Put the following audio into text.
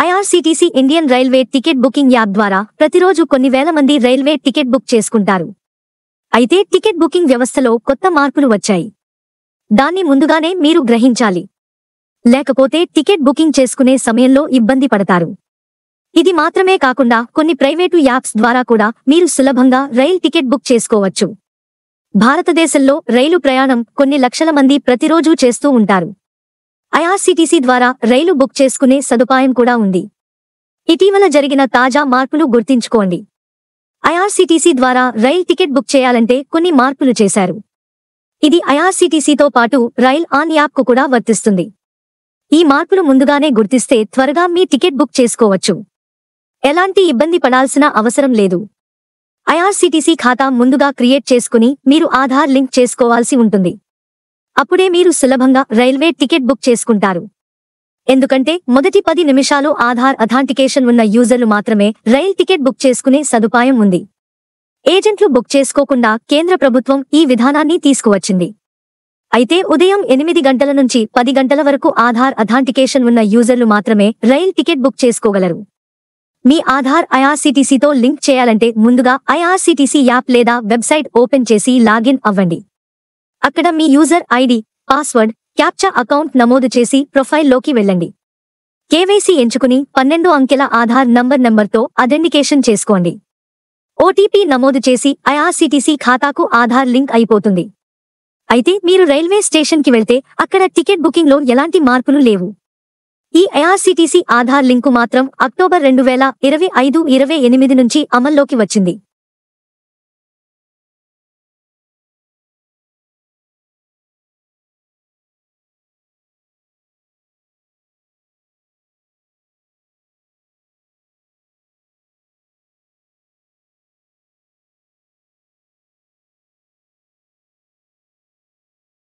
IRCTC Indian railway ticket booking app ద్వారా ప్రతిరోజు కొన్ని వేల మంది రైల్వే టికెట్ బుక్ చేసుకుంటారు. అయితే టికెట్ బుకింగ్ వ్యవస్థలో కొత్త మార్పులు వచ్చాయి. దాన్ని ముందుగానే మీరు గ్రహించాలి. లేకపోతే టికెట్ బుకింగ్ చేసుకునే సమయంలో ఇబ్బంది పడతారు. ఇది మాత్రమే కాకుండా కొన్ని ప్రైవేటు యాప్స్ ద్వారా కూడా మీరు సులభంగా రైల్ టికెట్ బుక్ చేసుకోవచ్చు. భారతదేశంలో రైలు ప్రయాణం కొన్ని లక్షల మంది ప్రతిరోజూ చేస్తూ ఉంటారు. ఐఆర్సీటీసీ ద్వారా రైలు బుక్ చేసుకునే సదుపాయం కూడా ఉంది. ఇటీవల జరిగిన తాజా మార్పులు గుర్తుంచుకోండి. ఐఆర్సీటీసీ ద్వారా రైల్ టికెట్ బుక్ చేయాలంటే కొన్ని మార్పులు చేశారు. ఇది ఐఆర్సీటీసీతో పాటు రైల్ ఆన్ యాప్కు కూడా వర్తిస్తుంది. ఈ మార్పులు ముందుగానే గుర్తిస్తే త్వరగా మీ టికెట్ బుక్ చేసుకోవచ్చు. ఎలాంటి ఇబ్బంది పడాల్సిన అవసరం లేదు. ఐఆర్సీటీసీ ఖాతా ముందుగా క్రియేట్ చేసుకుని మీరు ఆధార్ లింక్ చేసుకోవాల్సి ఉంటుంది. అప్పుడే మీరు సులభంగా రైల్వే టికెట్ బుక్ చేసుకుంటారు. ఎందుకంటే మొదటి 10 నిమిషాలు ఆధార్ అథాంటికేషన్ ఉన్న యూజర్లు మాత్రమే రైల్ టికెట్ బుక్ చేసుకునే సదుపాయం ఉంది. ఏజెంట్లు బుక్ చేసుకోకుండా కేంద్ర ప్రభుత్వం ఈ విధానాన్ని తీసుకువచ్చింది. అయితే ఉదయం 8 గంటల నుంచి 10 గంటల వరకు ఆధార్ అథాంటికేషన్ ఉన్న యూజర్లు మాత్రమే రైల్ టికెట్ బుక్ చేసుకోగలరు. మీ ఆధార్ ఐఆర్సీటీసీతో లింక్ చేయాలంటే ముందుగా ఐఆర్సీటీసీ యాప్ లేదా వెబ్సైట్ ఓపెన్ చేసి లాగిన్ అవ్వండి. అక్కడ మీ user ID, password, captcha account నమోదు చేసి ప్రొఫైల్లోకి వెళ్ళండి. కేవైసీ ఎంచుకుని 12 అంకెల ఆధార్ నంబర్తో అథెంటికేషన్ చేసుకోండి. ఓటీపీ నమోదు చేసి ఐఆర్సీటీసీ ఖాతాకు ఆధార్ లింక్ అయిపోతుంది. అయితే మీరు రైల్వే స్టేషన్కి వెళ్తే అక్కడ టికెట్ బుకింగ్లో ఎలాంటి మార్పులు లేవు. ఈ ఐఆర్సీటీసీ ఆధార్ లింకు మాత్రం అక్టోబర్ 2025-28 నుంచి అమల్లోకి వచ్చింది.